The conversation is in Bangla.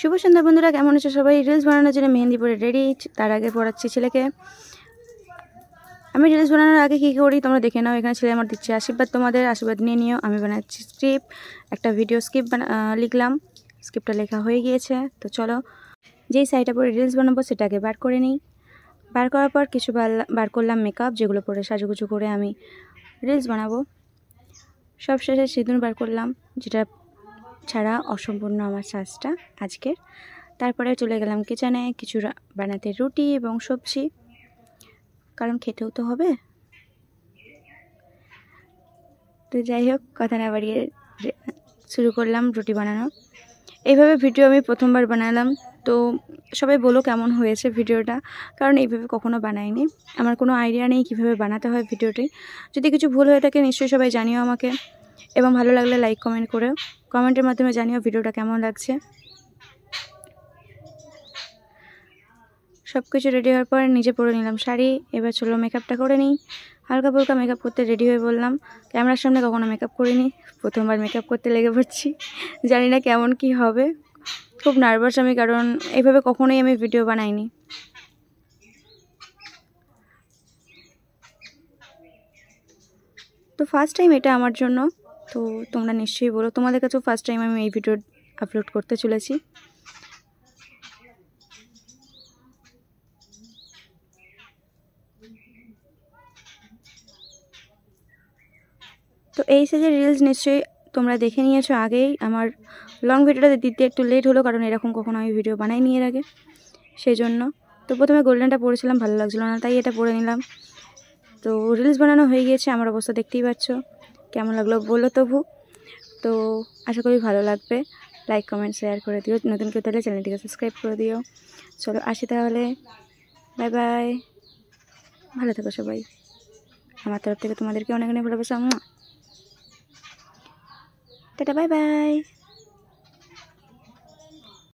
শুভ সন্ধ্যা বন্ধুরা, কেমন আছো সবাই? রিলস বানানোর জন্য মেহেন্দি পরে রেডি। তার আগে পড়াচ্ছি ছেলেকে। আমি রিলস বানানোর আগে কী করি তোমরা দেখে নাও। এখানে ছেলে আমার দিচ্ছে আশীর্বাদ, তোমাদের আশীর্বাদ নিয়ে নিও। আমি বানাচ্ছি স্ক্রিপ্ট, একটা ভিডিও স্ক্রিপ্ট লিখলাম। স্ক্রিপ্টটা লেখা হয়ে গিয়েছে। তো চলো, যেই সাইডটা পরে রিলস বানাবো সেটাকে বার করে নিই। বার করার পর কিছু বার করলাম মেকআপ, যেগুলো পরে সাজুগুজু করে আমি রিলস বানাবো। সব শেষে সিঁদুর বার করলাম, যেটা ছাড়া অসম্পূর্ণ আমার সাজটা আজকের। তারপরে চলে গেলাম কিচেনে কিছু বানাতে, রুটি এবং সবজি, কারণ খেতেও তো হবে। তো যাই হোক, কথা না বাড়িয়ে শুরু করলাম রুটি বানানো। এইভাবে ভিডিও আমি প্রথমবার বানালাম। তো সবাই বলো কেমন হয়েছে ভিডিওটা, কারণ এইভাবে কখনো বানাইনি। আমার কোনো আইডিয়া নেই কীভাবে বানাতে হয় ভিডিওটি। যদি কিছু ভুল হয়ে থাকে নিশ্চয়ই সবাই জানিও আমাকে, এবং ভালো লাগলে লাইক কমেন্ট করে কমেন্টের মাধ্যমে জানিও ভিডিওটা কেমন লাগছে। সব কিছু রেডি হওয়ার পর নিজে পরে নিলাম শাড়ি। এবার চলো মেকআপটা করে নিই। হালকা ফুলকা মেকআপ করতে রেডি হয়ে বললাম। ক্যামেরার সামনে কখনো মেকআপ করিনি, প্রথমবার মেকআপ করতে লেগে পড়ছি। জানি না কেমন কি হবে, খুব নার্ভাস আমি, কারণ এইভাবে কখনোই আমি ভিডিও বানাইনি। তো ফার্স্ট টাইম এটা আমার জন্য। তো তোমরা নিশ্চয়ই বলো তোমাদের কাছেও ফার্স্ট টাইম আমি এই ভিডিও আপলোড করতে চলেছি। তো এই সাইজের রিলস নিশ্চয়ই তোমরা দেখে নিয়েছো আগেই। আমার লং ভিডিওটা দিতে একটু লেট হলো, কারণ এরকম কখনো আমি ভিডিও বানাইনি এর আগে, সেই জন্য। তো প্রথমে গোল্ডেনটা পরেছিলাম, ভালো লাগছিলো না, তাই এটা পরে নিলাম। তো রিলস বানানো হয়ে গিয়েছে, আমার অবস্থা দেখতেই পাচ্ছ। কেমন লাগলো বলো তবু। তো আশা করি ভালো লাগবে। লাইক কমেন্ট শেয়ার করে দিও, নতুন কেউ তাহলে চ্যানেলটিকে সাবস্ক্রাইব করে দিও। চলো আসি তাহলে, বাই বাই। ভালো থেকো সবাই। আমার তরফ থেকে তোমাদেরকে অনেক অনেক ভালোবাসা। Tata, bye bye.